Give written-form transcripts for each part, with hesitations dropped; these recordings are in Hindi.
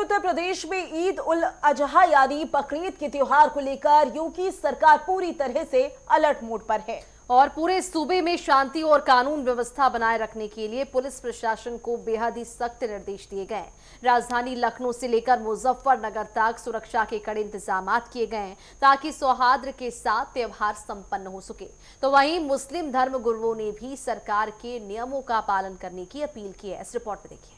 उत्तर प्रदेश में ईद उल अजहा यानी बकरीद के त्योहार को लेकर योगी सरकार पूरी तरह से अलर्ट मोड पर है और पूरे सूबे में शांति और कानून व्यवस्था बनाए रखने के लिए पुलिस प्रशासन को बेहद ही सख्त निर्देश दिए गए। राजधानी लखनऊ से लेकर मुजफ्फरनगर तक सुरक्षा के कड़े इंतजाम किए गए हैं ताकि सौहार्द के साथ त्योहार संपन्न हो सके। तो वहीं मुस्लिम धर्म गुरुओं ने भी सरकार के नियमों का पालन करने की अपील की है। इस रिपोर्ट में देखिए।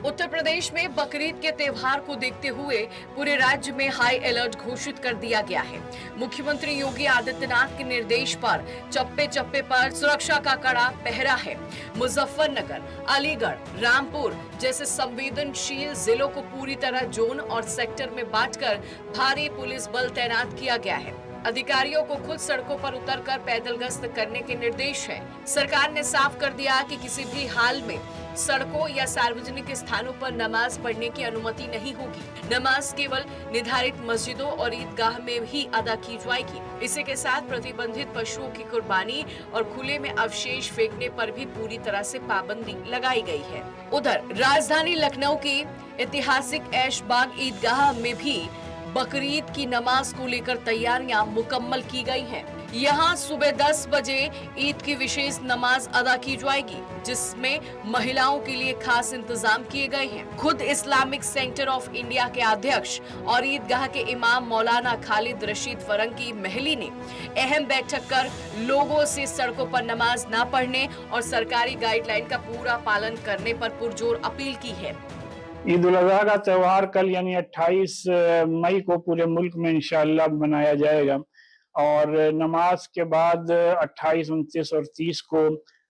उत्तर प्रदेश में बकरीद के त्योहार को देखते हुए पूरे राज्य में हाई अलर्ट घोषित कर दिया गया है। मुख्यमंत्री योगी आदित्यनाथ के निर्देश पर चप्पे चप्पे पर सुरक्षा का कड़ा पहरा है। मुजफ्फरनगर, अलीगढ़, रामपुर जैसे संवेदनशील जिलों को पूरी तरह जोन और सेक्टर में बांटकर भारी पुलिस बल तैनात किया गया है। अधिकारियों को खुद सड़कों पर उतरकर पैदल गश्त करने के निर्देश है। सरकार ने साफ कर दिया कि किसी भी हाल में सड़कों या सार्वजनिक स्थानों पर नमाज पढ़ने की अनुमति नहीं होगी। नमाज केवल निर्धारित मस्जिदों और ईदगाह में ही अदा की जाएगी। इसी के साथ प्रतिबंधित पशुओं की कुर्बानी और खुले में अवशेष फेंकने पर भी पूरी तरह से पाबंदी लगाई गई है। उधर राजधानी लखनऊ की ऐतिहासिक ऐशबाग ईदगाह में भी बकरीद की नमाज को लेकर तैयारियां मुकम्मल की गई हैं। यहाँ सुबह 10 बजे ईद की विशेष नमाज अदा की जाएगी, जिसमें महिलाओं के लिए खास इंतजाम किए गए हैं। खुद इस्लामिक सेंटर ऑफ इंडिया के अध्यक्ष और ईदगाह के इमाम मौलाना खालिद रशीद फरंगी महली ने अहम बैठक कर लोगों से सड़कों पर नमाज न पढ़ने और सरकारी गाइडलाइन का पूरा पालन करने पर पुरजोर अपील की है। ईद उल अजहा का त्यौहार कल यानी 28 मई को पूरे मुल्क में इंशाअल्लाह मनाया जाएगा और नमाज के बाद 28, 29 और 30 को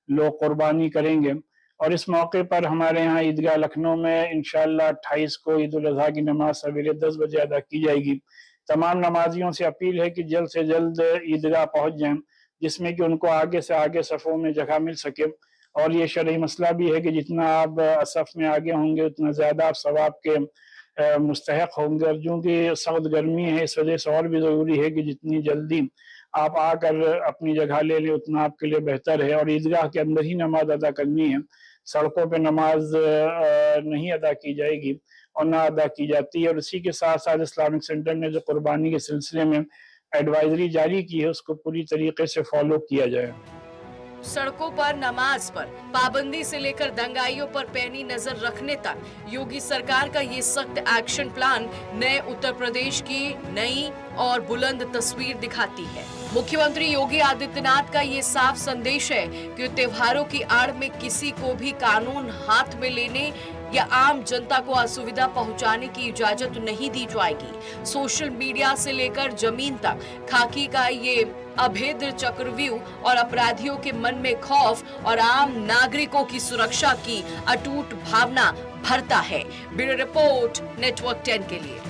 लोग कुर्बानी करेंगे। और इस मौके पर हमारे यहाँ ईदगाह लखनऊ में इंशाअल्लाह 28 को ईद उल अजहा की नमाज सवेरे 10 बजे अदा की जाएगी। तमाम नमाजियों से अपील है कि जल्द से जल्द ईदगाह पहुँच जाएं, जिसमें कि उनको आगे से आगे सफ़ों में जगह मिल सके। और ये शरई मसला भी है कि जितना आप सफ़ में आगे होंगे उतना ज़्यादा आप सवाब के मुस्तहक होंगे। और चूँकि सख्त गर्मी है, इस वजह से और भी ज़रूरी है कि जितनी जल्दी आप आकर अपनी जगह ले लें उतना आपके लिए बेहतर है। और ईदगाह के अंदर ही नमाज अदा करनी है, सड़कों पे नमाज नहीं अदा की जाएगी और ना अदा की जाती है। और इसी के साथ साथ इस्लामिक सेंटर ने जो कुर्बानी के सिलसिले में एडवाइजरी जारी की है उसको पूरी तरीके से फॉलो किया जाए। सड़कों पर नमाज पर पाबंदी से लेकर दंगाइयों पर पैनी नजर रखने तक योगी सरकार का ये सख्त एक्शन प्लान नए उत्तर प्रदेश की नई और बुलंद तस्वीर दिखाती है। मुख्यमंत्री योगी आदित्यनाथ का ये साफ संदेश है कि त्योहारों की आड़ में किसी को भी कानून हाथ में लेने या आम जनता को असुविधा पहुंचाने की इजाजत नहीं दी जाएगी। सोशल मीडिया से लेकर जमीन तक खाकी का ये अभेद्य चक्रव्यूह और अपराधियों के मन में खौफ और आम नागरिकों की सुरक्षा की अटूट भावना भरता है। ब्यूरो रिपोर्ट, नेटवर्क 10 के लिए।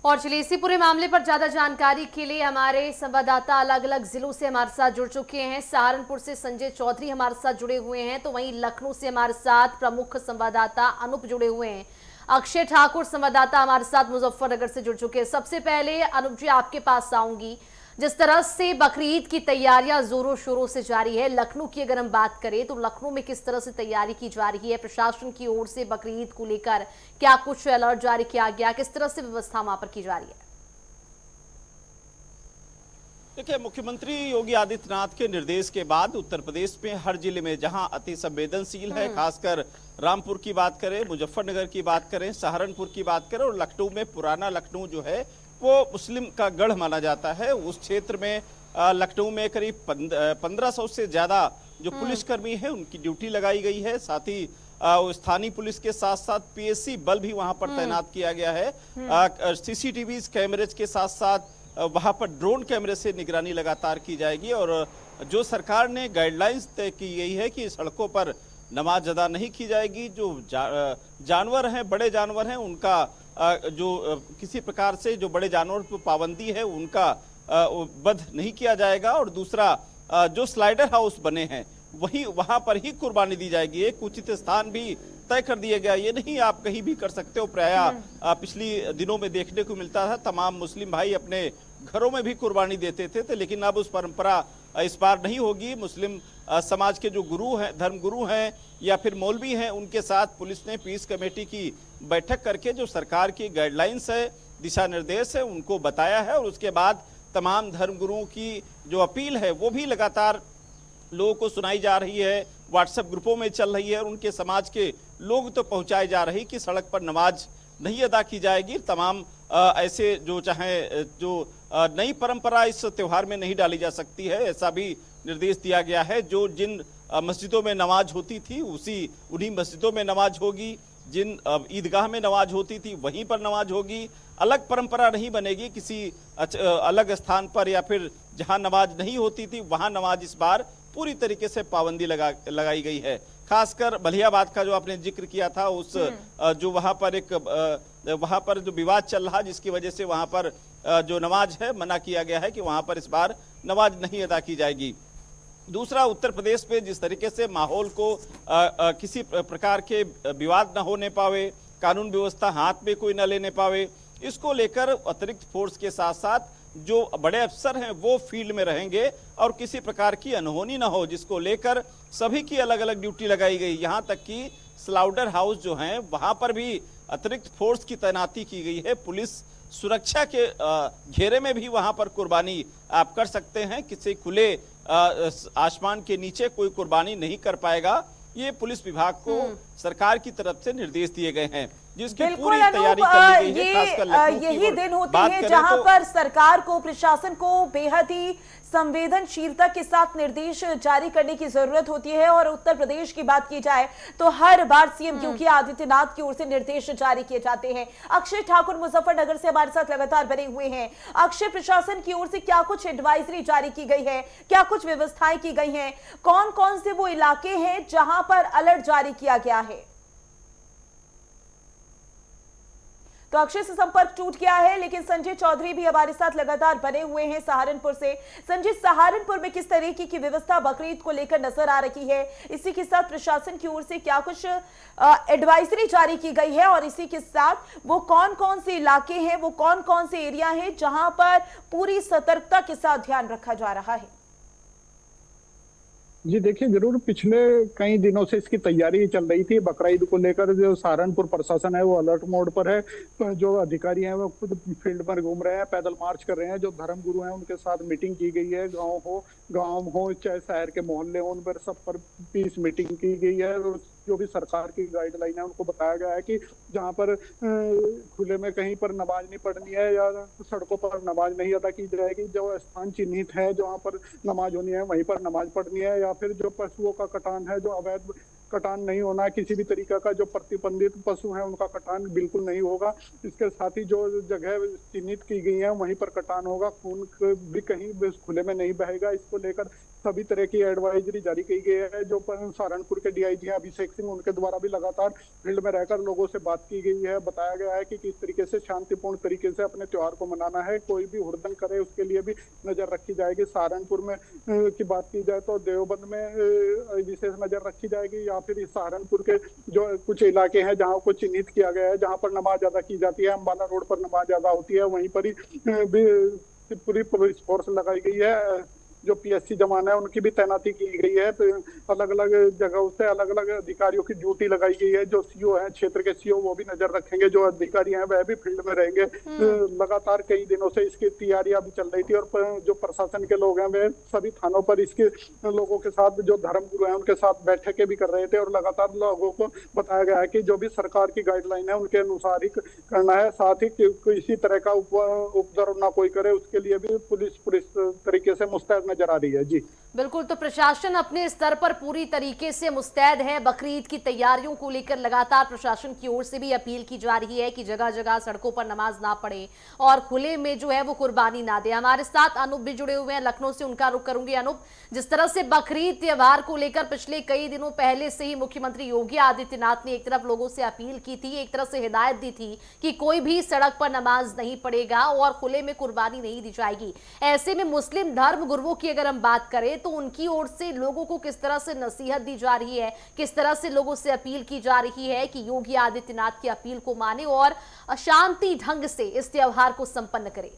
और चलिए इसी पूरे मामले पर ज्यादा जानकारी के लिए हमारे संवाददाता अलग अलग जिलों से हमारे साथ जुड़ चुके हैं। सहारनपुर से संजय चौधरी हमारे साथ जुड़े हुए हैं, तो वहीं लखनऊ से हमारे साथ प्रमुख संवाददाता अनूप जुड़े हुए हैं। अक्षय ठाकुर संवाददाता हमारे साथ मुजफ्फरनगर से जुड़ चुके हैं। सबसे पहले अनूप जी आपके पास आऊंगी। जिस तरह से बकरीद की तैयारियां जोरों शोरों से जारी है, लखनऊ की अगर हम बात करें तो लखनऊ में किस तरह से तैयारी की जा रही है? प्रशासन की ओर से बकरीद को लेकर क्या कुछ अलर्ट जारी किया गया? किस तरह से व्यवस्था वहां पर की जा रही है? देखिए, मुख्यमंत्री योगी आदित्यनाथ के निर्देश के बाद उत्तर प्रदेश में हर जिले में जहां अति संवेदनशील है, खासकर रामपुर की बात करें, मुजफ्फरनगर की बात करें, सहारनपुर की बात करें और लखनऊ में पुराना लखनऊ जो है वो मुस्लिम का गढ़ माना जाता है। उस क्षेत्र में लखनऊ में करीब 1500 से ज्यादा जो पुलिसकर्मी है उनकी ड्यूटी लगाई गई है। साथ ही स्थानीय पुलिस के साथ साथ पीएससी बल भी वहां पर तैनात किया गया है। सीसीटीवी कैमरेज के साथ साथ वहां पर ड्रोन कैमरे से निगरानी लगातार की जाएगी। और जो सरकार ने गाइडलाइंस तय की गई है कि सड़कों पर नमाज अदा नहीं की जाएगी। जो जानवर हैं, बड़े जानवर हैं, उनका जो किसी प्रकार से जो बड़े जानवर पर पाबंदी है उनका वध नहीं किया जाएगा। और दूसरा जो स्लाइडर हाउस बने हैं वहां पर ही कुर्बानी दी जाएगी। एक उचित स्थान भी तय कर दिया गया, ये नहीं आप कहीं भी कर सकते हो। प्रायः पिछली दिनों में देखने को मिलता था, तमाम मुस्लिम भाई अपने घरों में भी कुर्बानी देते थे, लेकिन अब उस परंपरा इस बार नहीं होगी। मुस्लिम समाज के जो गुरु हैं, धर्म गुरु हैं या फिर मौलवी हैं, उनके साथ पुलिस ने पीस कमेटी की बैठक करके जो सरकार की गाइडलाइंस है, दिशा निर्देश है, उनको बताया है। और उसके बाद तमाम धर्म गुरुओं की जो अपील है वो भी लगातार लोगों को सुनाई जा रही है, व्हाट्सएप ग्रुपों में चल रही है और उनके समाज के लोग तो पहुंचाए जा रहे हैं कि सड़क पर नमाज नहीं अदा की जाएगी। तमाम ऐसे जो चाहे जो नई परंपरा इस त्योहार में नहीं डाली जा सकती है, ऐसा भी निर्देश दिया गया है। जो जिन मस्जिदों में नमाज होती थी उन्हीं मस्जिदों में नमाज होगी, जिन ईदगाह में नमाज होती थी वहीं पर नमाज होगी। अलग परंपरा नहीं बनेगी किसी अलग स्थान पर या फिर जहां नमाज नहीं होती थी वहां नमाज इस बार पूरी तरीके से पाबंदी लगाई गई है। खासकर मलियाबाद का जो आपने जिक्र किया था, उस जो वहां पर जो विवाद चल रहा, जिसकी वजह से वहां पर जो नमाज है मना किया गया है कि वहां पर इस बार नमाज नहीं अदा की जाएगी। दूसरा, उत्तर प्रदेश में जिस तरीके से माहौल को किसी प्रकार के विवाद न होने पावे, कानून व्यवस्था हाथ में कोई न लेने पावे, इसको लेकर अतिरिक्त फोर्स के साथ साथ जो बड़े अफसर हैं वो फील्ड में रहेंगे और किसी प्रकार की अनहोनी न हो, जिसको लेकर सभी की अलग अलग ड्यूटी लगाई गई। यहाँ तक कि स्लाउटर हाउस जो हैं वहाँ पर भी अतिरिक्त फोर्स की तैनाती की गई है। पुलिस सुरक्षा के घेरे में भी वहाँ पर कुर्बानी आप कर सकते हैं। किसी खुले आसमान के नीचे कोई कुर्बानी नहीं कर पाएगा। ये पुलिस विभाग को सरकार की तरफ से निर्देश दिए गए हैं, जिसकी पूरी तैयारी कर ली गई है। खासकर लखनऊ की यही दिन होते हैं जहां पर सरकार को, प्रशासन को बेहद ही संवेदनशीलता के साथ निर्देश जारी करने की जरूरत होती है। और उत्तर प्रदेश की बात की जाए तो हर बार सीएम योगी आदित्यनाथ की ओर से निर्देश जारी किए जाते हैं। अक्षय ठाकुर मुजफ्फरनगर से हमारे साथ लगातार बने हुए हैं। अक्षय, प्रशासन की ओर से क्या कुछ एडवाइजरी जारी की गई है, क्या कुछ व्यवस्थाएं की गई हैं, कौन कौन से वो इलाके हैं जहां पर अलर्ट जारी किया गया है? तो अक्षय से संपर्क टूट गया है, लेकिन संजय चौधरी भी हमारे साथ लगातार बने हुए हैं सहारनपुर से। संजय, सहारनपुर में किस तरीके की व्यवस्था बकरीद को लेकर नजर आ रही है? इसी के साथ प्रशासन की ओर से क्या कुछ एडवाइजरी जारी की गई है और इसी के साथ वो कौन कौन से इलाके हैं, वो कौन कौन से एरिया हैं जहां पर पूरी सतर्कता के साथ ध्यान रखा जा रहा है? जी देखिए, जरूर पिछले कई दिनों से इसकी तैयारी चल रही थी। बकरा ईद को लेकर जो सहारनपुर प्रशासन है वो अलर्ट मोड पर है। तो जो अधिकारी हैं वो खुद फील्ड पर घूम रहे हैं, पैदल मार्च कर रहे हैं। जो धर्म गुरु हैं उनके साथ मीटिंग की गई है। गांव हो चाहे शहर के मोहल्ले हो, उन पर सब पर पीस मीटिंग की गई है। जो भी सरकार की गाइडलाइन है उनको बताया गया है कि जहाँ पर खुले में कहीं पर नमाज नहीं पढ़नी है या सड़कों पर नमाज नहीं अदा की जाएगी। जो स्थान चिन्हित है जहाँ पर नमाज होनी है वहीं पर नमाज पढ़नी है। या फिर जो पशुओं का कटान है, जो अवैध कटान नहीं होना है, किसी भी तरीका का जो प्रतिबंधित पशु है उनका कटान बिल्कुल नहीं होगा। इसके साथ ही जो जगह चिन्हित की गई है वहीं पर कटान होगा। खून भी कहीं भी खुले में नहीं बहेगा। इसको लेकर सभी तरह की एडवाइजरी जारी की गई है। जो सहारनपुर के डीआईजी हैं अभिषेक सिंह, उनके द्वारा भी लगातार फील्ड में रहकर लोगों से बात की गई है। बताया गया है कि किस तरीके से शांतिपूर्ण तरीके से अपने त्योहार को मनाना है। कोई भी हुड़दंग करे उसके लिए भी नजर रखी जाएगी। सहारनपुर में की बात की जाए तो देवबंद में विशेष नजर रखी जाएगी। या फिर सहारनपुर के जो कुछ इलाके हैं जहाँ को चिन्हित किया गया है, जहाँ पर नमाज अदा की जाती है, अम्बाला रोड पर नमाज अदा होती है, वहीं पर ही पूरी पुलिस फोर्स लगाई गई है। जो पीएससी जवान है उनकी भी तैनाती की गई है। तो अलग अलग जगहों से अलग अलग अधिकारियों की ड्यूटी लगाई गई है। जो सीओ है, क्षेत्र के सीओ, वो भी नजर रखेंगे। जो अधिकारी हैं वह भी फील्ड में रहेंगे। लगातार कई दिनों से इसकी तैयारियां भी चल रही थी और जो प्रशासन के लोग हैं वे सभी थानों पर इसके लोगों के साथ, जो धर्म गुरु हैं उनके साथ बैठकें भी कर रहे थे। और लगातार लोगों को बताया गया है कि जो भी सरकार की गाइडलाइन है उनके अनुसार ही करना है। साथ ही किसी तरह का उपद्रव ना कोई करे, उसके लिए भी पुलिस तरीके से मुस्तैद नजर आ रही है। जी बिल्कुल, तो प्रशासन अपने स्तर पर पूरी तरीके से मुस्तैद है। बकरीद की तैयारियों को लेकर लगातार प्रशासन की ओर से भी अपील की जा रही है कि जगह जगह सड़कों पर नमाज ना पढ़े और खुले में जो है वो कुर्बानी ना दे। हमारे साथ अनूप भी जुड़े हुए हैं लखनऊ से, उनका रुख करूंगी। अनूप, जिस तरह से बकरीद त्योहार को लेकर पिछले कई दिनों पहले से ही मुख्यमंत्री योगी आदित्यनाथ ने एक तरफ लोगों से अपील की थी, एक तरफ से हिदायत दी थी कि कोई भी सड़क पर नमाज नहीं पढ़ेगा और खुले में कुर्बानी नहीं दी जाएगी। ऐसे में मुस्लिम धर्म गुरुओं की अगर हम बात करें तो उनकी ओर से लोगों को किस तरह से नसीहत दी जा रही है, किस तरह से लोगों से अपील की जा रही है कि योगी आदित्यनाथ की अपील को माने और शांति ढंग से इस त्योहार को संपन्न करें?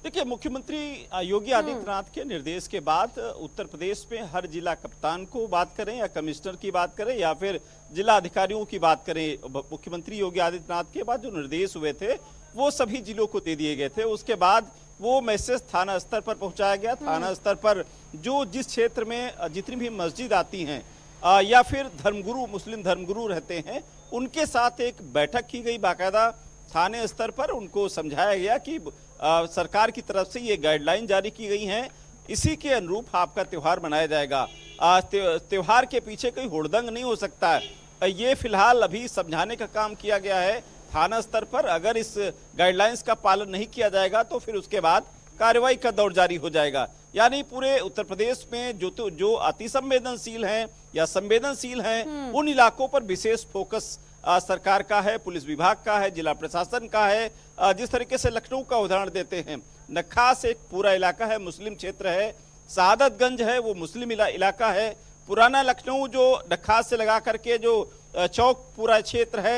देखिए, मुख्यमंत्री योगी आदित्यनाथ के निर्देश के बाद उत्तर प्रदेश में हर जिला कप्तान को बात करें या कमिश्नर की बात करें या फिर जिला अधिकारियों की बात करें, मुख्यमंत्री योगी आदित्यनाथ के बाद जो निर्देश हुए थे वो सभी जिलों को दे दिए गए थे। उसके बाद वो मैसेज थाना स्तर पर पहुंचाया गया। थाना स्तर पर जो जिस क्षेत्र में जितनी भी मस्जिद आती हैं या फिर धर्मगुरु, मुस्लिम धर्मगुरु रहते हैं, उनके साथ एक बैठक की गई। बाकायदा थाने स्तर पर उनको समझाया गया कि सरकार की तरफ से ये गाइडलाइन जारी की गई हैं, इसी के अनुरूप आपका त्योहार मनाया जाएगा। त्योहार के पीछे कोई हुड़दंग नहीं हो सकता है। ये फिलहाल अभी समझाने का काम किया गया है थाना स्तर पर। अगर इस गाइडलाइंस का पालन नहीं किया जाएगा तो फिर उसके बाद कार्रवाई का दौर जारी हो जाएगा। यानी पूरे उत्तर प्रदेश में जो अति संवेदनशील हैं या संवेदनशील हैं, उन इलाकों पर विशेष फोकस सरकार का है, पुलिस विभाग का है, जिला प्रशासन का है। जिस तरीके से लखनऊ का उदाहरण देते हैं, नखास एक पूरा इलाका है, मुस्लिम क्षेत्र है, शहादतगंज है वो मुस्लिम इलाका है, पुराना लखनऊ जो नखास से लगा करके जो चौक पूरा क्षेत्र है,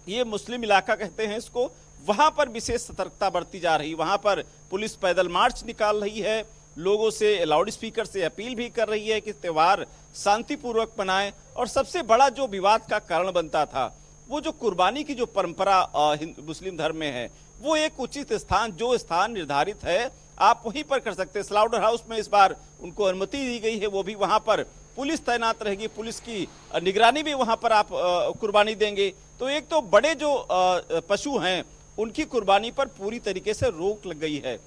ये मुस्लिम इलाका कहते हैं इसको। वहां पर विशेष सतर्कता बरती जा रही, वहां पर पुलिस पैदल मार्च निकाल रही है, लोगों से लाउड स्पीकर से अपील भी कर रही है कि त्योहार शांतिपूर्वक मनाएं। और सबसे बड़ा जो विवाद का कारण बनता था, वो जो कुर्बानी की जो परंपरा मुस्लिम धर्म में है, वो एक उचित स्थान, जो स्थान निर्धारित है आप वहीं पर कर सकते हैं। स्लाउडर हाउस में इस बार उनको अनुमति दी गई है, वो भी वहां पर पुलिस तैनात रहेगी, पुलिस की निगरानी भी वहां पर आप कुर्बानी देंगे। तो एक तो बड़े जो पशु हैं उनकी कुर्बानी पर पूरी तरीके से रोक लग गई है।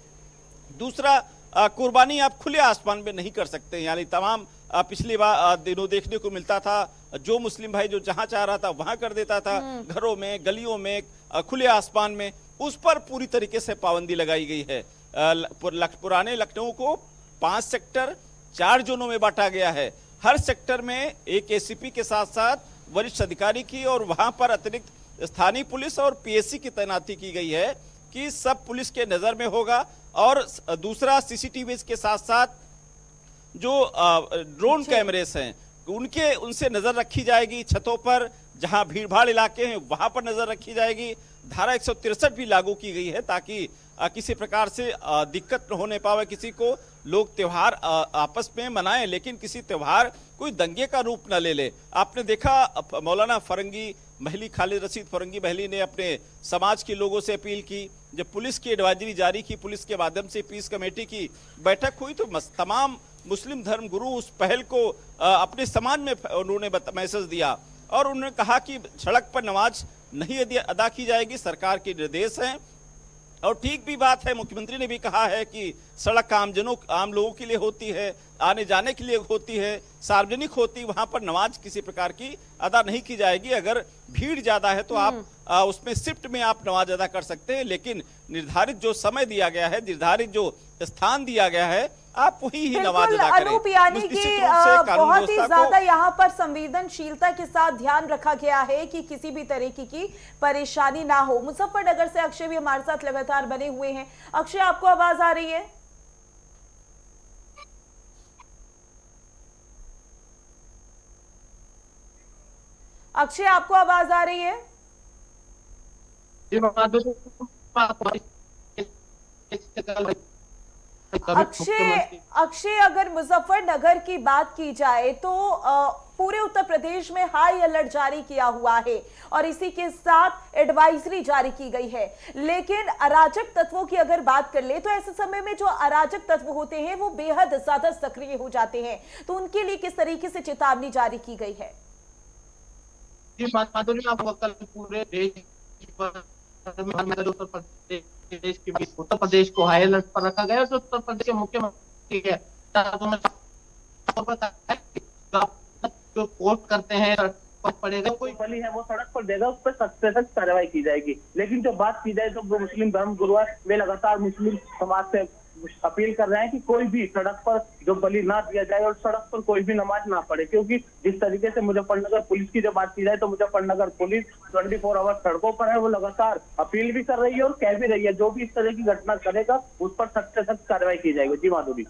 दूसरा, कुर्बानी आप खुले आसमान में नहीं कर सकते। यानी तमाम पिछली बार दिनों देखने को मिलता था, जो मुस्लिम भाई जो जहां चाह रहा था वहां कर देता था, घरों में, गलियों में, खुले आसमान में, उस पर पूरी तरीके से पाबंदी लगाई गई है। पुराने लखनऊ को 5 सेक्टर 4 जोनों में बांटा गया है। हर सेक्टर में एक एसीपी के साथ साथ वरिष्ठ अधिकारी की और वहां पर अतिरिक्त स्थानीय पुलिस और पीएससी की तैनाती की गई है कि सब पुलिस के नजर में होगा। और दूसरा, सीसीटीवी के साथ साथ जो ड्रोन कैमरेस हैं उनसे नजर रखी जाएगी। छतों पर जहां भीड़भाड़ इलाके हैं वहां पर नजर रखी जाएगी। धारा 163 भी लागू की गई है ताकि किसी प्रकार से दिक्कत न होने पावे किसी को। लोग त्योहार आपस में मनाएं, लेकिन किसी त्योहार कोई दंगे का रूप न ले ले। आपने देखा मौलाना फरंगी महली, खालिद रशीद फरंगी महली ने अपने समाज के लोगों से अपील की। जब पुलिस की एडवाइजरी जारी की, पुलिस के माध्यम से पीस कमेटी की बैठक हुई, तो तमाम मुस्लिम धर्म गुरु उस पहल को अपने समाज में उन्होंने मैसेज दिया और उन्होंने कहा कि सड़क पर नमाज नहीं अदा की जाएगी, सरकार के निर्देश हैं। और ठीक भी बात है, मुख्यमंत्री ने भी कहा है कि सड़क आम लोगों के लिए होती है, आने जाने के लिए होती है, सार्वजनिक होती, वहां पर नमाज किसी प्रकार की अदा नहीं की जाएगी। अगर भीड़ ज्यादा है तो आप उसमें शिफ्ट में आप नमाज अदा कर सकते हैं, लेकिन निर्धारित जो समय दिया गया है, निर्धारित जो स्थान दिया गया है, आप वही ही नमाज अदा करें। अनूप, यानी कि बहुत ही ज्यादा यहाँ पर संवेदनशीलता के साथ ध्यान रखा गया है कि किसी भी तरीके की परेशानी ना हो। मुजफ्फरनगर से अक्षय भी हमारे साथ लगातार बने हुए हैं। अक्षय, आपको आवाज आ रही है? अक्षय, आपको आवाज आ रही है? अक्षय, अगर मुजफ्फरनगर की बात की जाए तो पूरे उत्तर प्रदेश में हाई अलर्ट जारी किया हुआ है और इसी के साथ एडवाइजरी जारी की गई है। लेकिन अराजक तत्वों की अगर बात कर ले तो ऐसे समय में जो अराजक तत्व होते हैं वो बेहद ज्यादा सक्रिय हो जाते हैं, तो उनके लिए किस तरीके से चेतावनी जारी की गई है? पूरे उत्तर प्रदेश को हाई अलर्ट पर रखा गया है। उत्तर प्रदेश के मुख्यमंत्री जो पोस्ट करते हैं पड़ेगा, कोई बली है वो सड़क पर देगा, उस पर सख्त से सख्त कार्रवाई की जाएगी। लेकिन जो बात की जाए तो वो मुस्लिम धर्म गुरु वे लगातार मुस्लिम समाज से अपील कर रहे हैं कि कोई भी सड़क पर जो बलि ना दिया जाए और सड़क पर कोई भी नमाज ना पढ़े, क्योंकि जिस तरीके से मुजफ्फरनगर पुलिस की जब बात की जाए तो मुजफ्फरनगर पुलिस 24 आवर सड़कों पर है, वो लगातार अपील भी कर रही है और कह भी रही है जो भी इस तरह की घटना करेगा उस पर सख्त से सख्त कार्रवाई की जाएगी। जी माधुरी।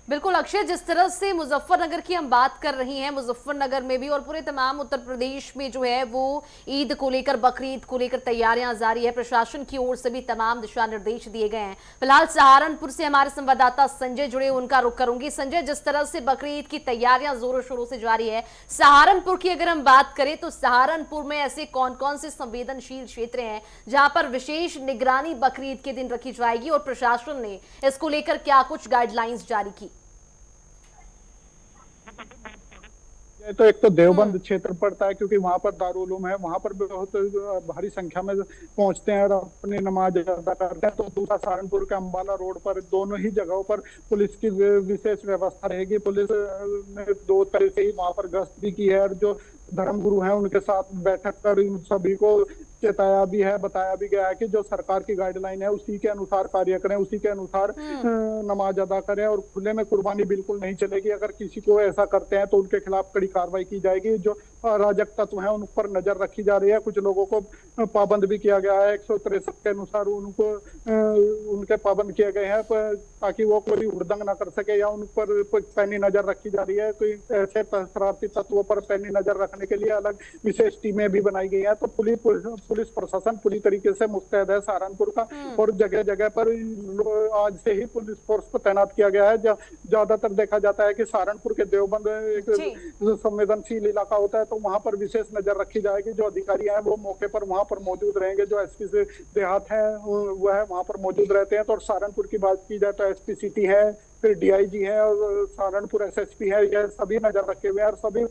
बिल्कुल अक्षय, जिस तरह से मुजफ्फरनगर की हम बात कर रही हैं, मुजफ्फरनगर में भी और पूरे तमाम उत्तर प्रदेश में जो है वो ईद को लेकर, बकरीद को लेकर तैयारियां जारी है। प्रशासन की ओर से भी तमाम दिशा निर्देश दिए गए हैं। फिलहाल सहारनपुर से हमारे संवाददाता संजय जुड़े, उनका रुख करूंगी। संजय, जिस तरह से बकरीद की तैयारियां जोरों शोरों से जारी है, सहारनपुर की अगर हम बात करें तो सहारनपुर में ऐसे कौन कौन से संवेदनशील क्षेत्र हैं जहां पर विशेष निगरानी बकरीद के दिन रखी जाएगी और प्रशासन ने इसको लेकर क्या कुछ गाइडलाइंस जारी की? तो एक तो देवबंद क्षेत्र पड़ता है क्योंकि वहां पर दारुल उलूम है, वहां पर भी बहुत भारी संख्या में पहुंचते हैं और अपनी नमाज अदा करते हैं। तो दूसरा सहारनपुर के अंबाला रोड पर दोनों ही जगहों पर पुलिस की विशेष व्यवस्था रहेगी। पुलिस ने 2 तरह से ही वहां पर गश्त भी की है और जो धर्मगुरु हैं उनके साथ बैठक कर इन सभी को चेताया भी है, बताया भी गया है कि जो सरकार की गाइडलाइन है उसी के अनुसार कार्य करें, उसी के अनुसार नमाज अदा करें और खुले में कुर्बानी बिल्कुल नहीं चलेगी। अगर किसी को ऐसा करते हैं तो उनके खिलाफ कड़ी कार्रवाई की जाएगी। जो अराजक तत्व हैं उन पर नजर रखी जा रही है। कुछ लोगों को पाबंद भी किया गया है, 163 के अनुसार उनको उनके पाबंद किए गए हैं ताकि वो कोई हुड़दंग ना कर सके या उन पर पैनी नजर रखी जा रही है। कोई ऐसे शरारती तत्वों पर पैनी नजर रखने के लिए अलग विशेष टीमें भी बनाई गई है। तो पुलिस प्रशासन पूरी तरीके से मुस्तैद है सहारनपुर का और जगह जगह पर आज से ही पुलिस फोर्स को तैनात किया गया है। ज्यादातर देखा जाता है कि सहारनपुर के देवबंद एक संवेदनशील इलाका होता है तो वहां पर विशेष नजर रखी जाएगी। जो अधिकारी हैं वो मौके पर वहां पर मौजूद रहेंगे। जो एसपी से देहात है वह वहां पर मौजूद रहते हैं। तो सहारनपुर की बात की जाए तो एसपी सिटी है, फिर डीआईजी है और सहारनपुर एसएसपी है, यह सभी नजर रखे हुए हैं और सभी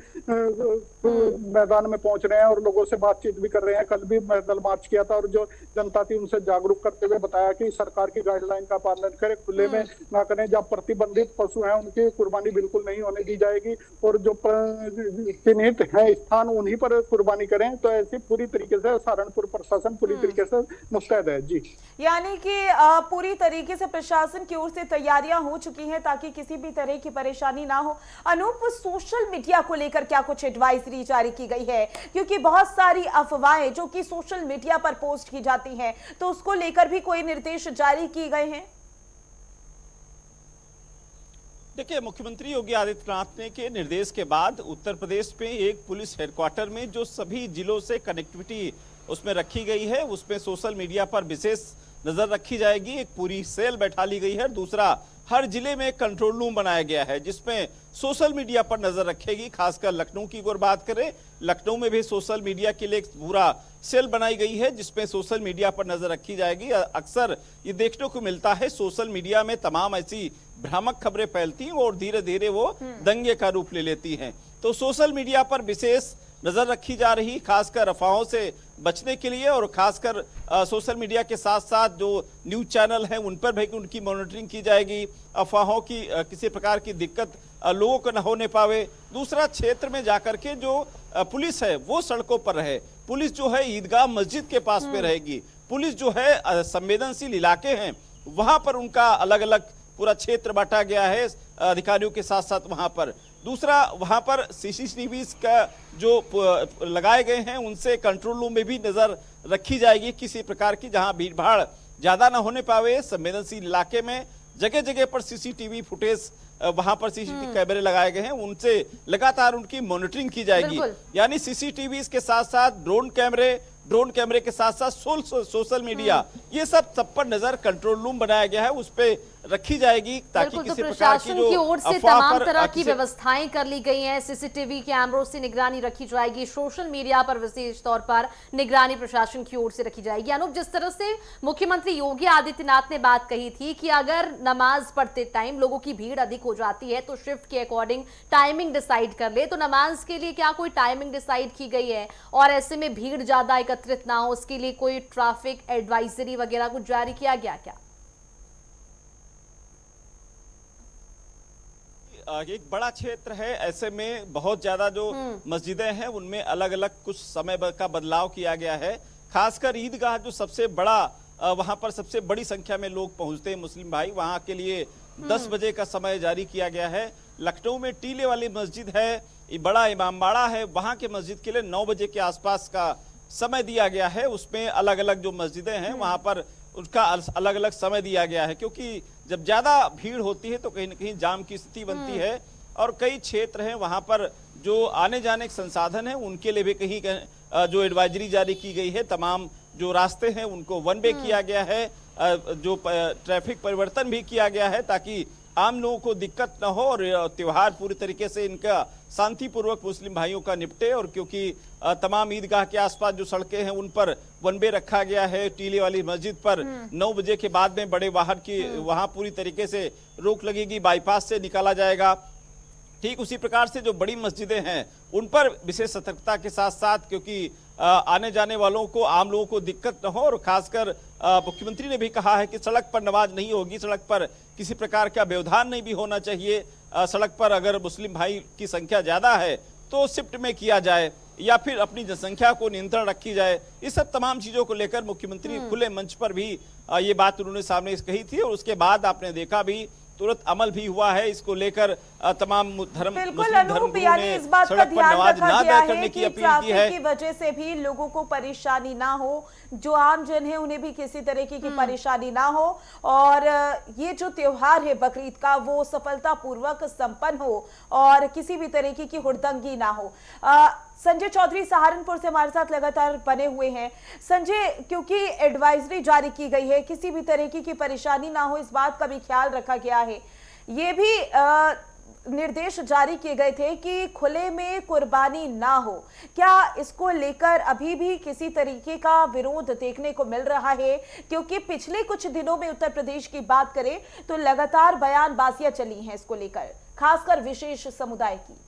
मैदान में पहुंच रहे हैं और लोगों से बातचीत भी कर रहे हैं। कल भी पैदल मार्च किया था और जो जनता थी उनसे जागरूक करते हुए बताया कि सरकार की गाइडलाइन का पालन करें, खुले में ना करें। जब प्रतिबंधित पशु हैं उनकी कुर्बानी बिल्कुल नहीं होने दी जाएगी और जो चिन्हित है स्थान उन्हीं पर कुर्बानी करें। तो ऐसी पूरी तरीके से सहारनपुर प्रशासन पूरी तरीके से मुस्तैद है। जी, यानी कि पूरी तरीके से प्रशासन की ओर से तैयारियां हो चुकी हैं ताकि किसी भी तरह की परेशानी ना हो। अनूप, सोशल मीडिया को लेकर क्या कुछ एडवाइजरी जारी की गई है? क्योंकि बहुत सारी अफवाहें जो कि सोशल मीडिया पर पोस्ट की जाती हैं, तो उसको लेकर भी कोई निर्देश जारी किए गए हैं? देखिए, मुख्यमंत्री योगी आदित्यनाथ ने के निर्देश के बाद उत्तर प्रदेश में एक पुलिस हेडक्वार्टर में जो सभी जिलों से कनेक्टिविटी उसमें रखी गई है, उसमें सोशल मीडिया पर विशेष नजर रखी जाएगी। एक पूरी सेल बैठा ली गई है। दूसरा, हर जिले में कंट्रोल रूम बनाया गया है जिसमें सोशल मीडिया पर नजर रखेगी। खासकर लखनऊ की अगर बात करें, लखनऊ में भी सोशल मीडिया के लिए पूरा सेल बनाई गई है जिसमें सोशल मीडिया पर नजर रखी जाएगी। अक्सर ये देखने को मिलता है सोशल मीडिया में तमाम ऐसी भ्रामक खबरें फैलती हैं और धीरे धीरे वो दंगे का रूप ले लेती हैं। तो सोशल मीडिया पर विशेष नजर रखी जा रही, खासकर अफवाहों से बचने के लिए और खासकर सोशल मीडिया के साथ साथ जो न्यूज चैनल हैं उन पर भी उनकी मॉनिटरिंग की जाएगी। अफवाहों की किसी प्रकार की दिक्कत लोगों को न होने पावे। दूसरा, क्षेत्र में जाकर के जो पुलिस है वो सड़कों पर रहे। पुलिस जो है ईदगाह मस्जिद के पास में रहेगी। पुलिस जो है संवेदनशील इलाके हैं वहां पर उनका अलग अलग पूरा क्षेत्र बांटा गया है अधिकारियों के साथ साथ वहां पर। दूसरा, वहां पर सीसीटीवी का जो लगाए गए हैं उनसे कंट्रोल रूम में भी नजर रखी जाएगी किसी प्रकार की, जहां भीड़ भाड़ ज्यादा ना होने पावे। संवेदनशील इलाके में जगह जगह पर सीसीटीवी फुटेज, वहां पर सीसीटीवी कैमरे लगाए गए हैं, उनसे लगातार उनकी मॉनिटरिंग की जाएगी। यानी सीसीटीवी के साथ साथ ड्रोन कैमरे के साथ साथ सोशल मीडिया, ये सब पर नजर कंट्रोल रूम बनाया गया है, उस पे रखी जाएगी ताकि किसी प्रकार की जो की ओर से तमाम तरह की व्यवस्थाएं कर ली गई हैं। सीसीटीवी कैमरों से निगरानी रखी जाएगी। सोशल मीडिया पर विशेष तौर पर निगरानी प्रशासन की ओर से रखी जाएगी। अनूप, जिस तरह से मुख्यमंत्री योगी आदित्यनाथ ने बात कही थी कि अगर नमाज पढ़ते टाइम लोगों की भीड़ अधिक हो जाती है तो शिफ्ट के अकॉर्डिंग टाइमिंग डिसाइड कर ले, तो नमाज के लिए क्या कोई टाइमिंग डिसाइड की गई है? और ऐसे में भीड़ ज्यादा एकत्रित ना हो उसके लिए कोई ट्रैफिक एडवाइजरी वगैरह कुछ जारी किया गया क्या? एक बड़ा क्षेत्र है, ऐसे में बहुत ज्यादा जो मस्जिदें हैं उनमें अलग अलग कुछ समय का बदलाव किया गया है। खासकर ईदगाह जो सबसे बड़ा वहां पर सबसे बड़ी संख्या में लोग पहुंचते हैं मुस्लिम भाई, वहां के लिए 10 बजे का समय जारी किया गया है। लखनऊ में टीले वाली मस्जिद है, ये बड़ा इमामबाड़ा है, वहां के मस्जिद के लिए 9 बजे के आसपास का समय दिया गया है। उसमें अलग अलग जो मस्जिदें हैं वहां पर उसका अलग अलग समय दिया गया है, क्योंकि जब ज्यादा भीड़ होती है तो कहीं ना कहीं जाम की स्थिति बनती है। और कई क्षेत्र हैं वहां पर जो आने जाने के संसाधन है उनके लिए भी कहीं जो एडवाइजरी जारी की गई है, तमाम जो रास्ते हैं उनको वन वे किया गया है, जो ट्रैफिक परिवर्तन भी किया गया है ताकि आम लोगों को दिक्कत न हो और त्योहार पूरी तरीके से इनका शांतिपूर्वक मुस्लिम भाइयों का निपटे। और क्योंकि तमाम ईदगाह के आसपास जो सड़कें हैं उन पर वन वे रखा गया है, टीले वाली मस्जिद पर 9 बजे के बाद में बड़े वाहन की वहां पूरी तरीके से रोक लगेगी, बाईपास से निकाला जाएगा। ठीक उसी प्रकार से जो बड़ी मस्जिदें हैं उन पर विशेष सतर्कता के साथ साथ, क्योंकि आने जाने वालों को, आम लोगों को दिक्कत न हो। और खासकर मुख्यमंत्री ने भी कहा है कि सड़क पर नमाज नहीं होगी, सड़क पर किसी प्रकार का व्यवधान नहीं भी होना चाहिए। सड़क पर अगर मुस्लिम भाई की संख्या ज्यादा है तो शिफ्ट में किया जाए या फिर अपनी जनसंख्या को नियंत्रण रखी जाए। इस सब तमाम चीजों को लेकर मुख्यमंत्री खुले मंच पर भी ये बात उन्होंने सामने कही थी और उसके बाद आपने देखा भी तुरंत अमल भी हुआ है। इसको लेकर तमाम बिल्कुल अनूप, यानी इस बात का ध्यान रखा गया है कि ट्रैफिक की वजह से भी लोगों को परेशानी ना हो, जो आम जन है उन्हें भी किसी तरीके की परेशानी ना हो और ये जो त्योहार है बकरीद का वो सफलतापूर्वक संपन्न हो और किसी भी तरीके की हुड़दंगी ना हो। संजय चौधरी सहारनपुर से हमारे साथ लगातार बने हुए हैं। संजय, क्योंकि एडवाइजरी जारी की गई है, किसी भी तरीके की परेशानी ना हो इस बात का भी ख्याल रखा गया है। ये भी निर्देश जारी किए गए थे कि खुले में कुर्बानी ना हो। क्या इसको लेकर अभी भी किसी तरीके का विरोध देखने को मिल रहा है? क्योंकि पिछले कुछ दिनों में उत्तर प्रदेश की बात करें तो लगातार बयानबाजियां चली हैं इसको लेकर, खासकर विशेष समुदाय की।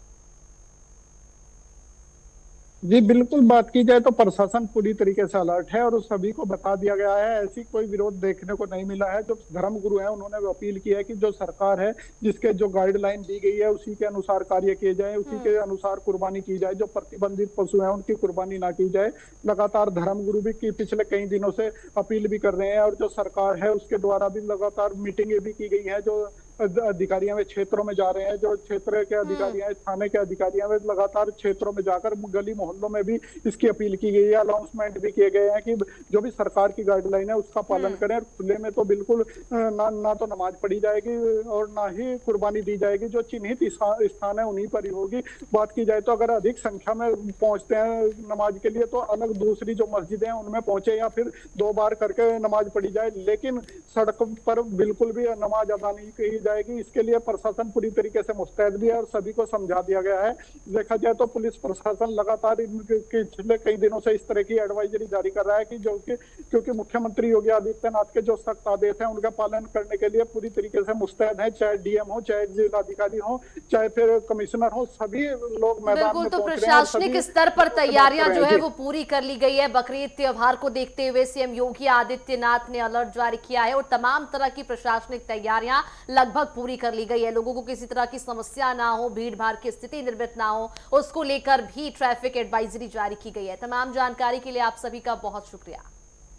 जी बिल्कुल, बात की जाए तो प्रशासन पूरी तरीके से अलर्ट है और उस सभी को बता दिया गया है। ऐसी कोई विरोध देखने को नहीं मिला है। जो धर्मगुरु हैं उन्होंने अपील की है कि जो सरकार है जिसके जो गाइडलाइन दी गई है उसी के अनुसार कार्य किए जाए, उसी के अनुसार कुर्बानी की जाए। जो प्रतिबंधित पशु हैं उनकी कुर्बानी ना की जाए। लगातार धर्मगुरु भी की पिछले कई दिनों से अपील भी कर रहे हैं और जो सरकार है उसके द्वारा भी लगातार मीटिंगें भी की गई है। जो अधिकारियां वे क्षेत्रों में जा रहे हैं, जो क्षेत्र के अधिकारी हैं, थाने के अधिकारी हैं, वे लगातार क्षेत्रों में जाकर गली मोहल्लों में भी इसकी अपील की गई है। अनाउंसमेंट भी किए गए हैं कि जो भी सरकार की गाइडलाइन है उसका पालन करें। खुले में तो बिल्कुल ना तो नमाज पढ़ी जाएगी और ना ही कुर्बानी दी जाएगी। जो चिन्हित स्थान है उन्हीं पर ही होगी। बात की जाए तो अगर अधिक संख्या में पहुंचते हैं नमाज के लिए तो अलग दूसरी जो मस्जिदें हैं उनमें पहुंचे या फिर 2 बार करके नमाज पढ़ी जाए, लेकिन सड़क पर बिल्कुल भी नमाज अदा नहीं की जाएगी। इसके लिए प्रशासन पूरी तरीके से मुस्तैद भी है और सभी को समझा दिया गया है। देखा जाए तो पुलिस प्रशासन लगातार पिछले कई दिनों से इस तरह की एडवाइजरी जारी कर रहा है कि जो कि क्योंकि मुख्यमंत्री योगी आदित्यनाथ के जो सख्त आदेश हैं उनका पालन करने के लिए पूरी तरीके से मुस्तैद है। चाहे डीएम हो, चाहे जिलाधिकारी हो, चाहे फिर कमिश्नर हो, सभी लोग मैदान में तो पहुंच रहे हैं। प्रशासनिक स्तर पर तैयारियां जो है वो पूरी कर ली गई है। बकरीद त्योहार को देखते हुए सीएम योगी आदित्यनाथ ने अलर्ट जारी किया है और तमाम तरह की प्रशासनिक तैयारियां लगभग पूरी कर ली गई है। लोगों को किसी तरह की समस्या ना हो, भीड़ भाड़ की स्थिति निर्मित ना हो, उसको लेकर भी ट्रैफिक एडवाइजरी जारी की गई है। तमाम जानकारी के लिए आप सभी का बहुत शुक्रिया।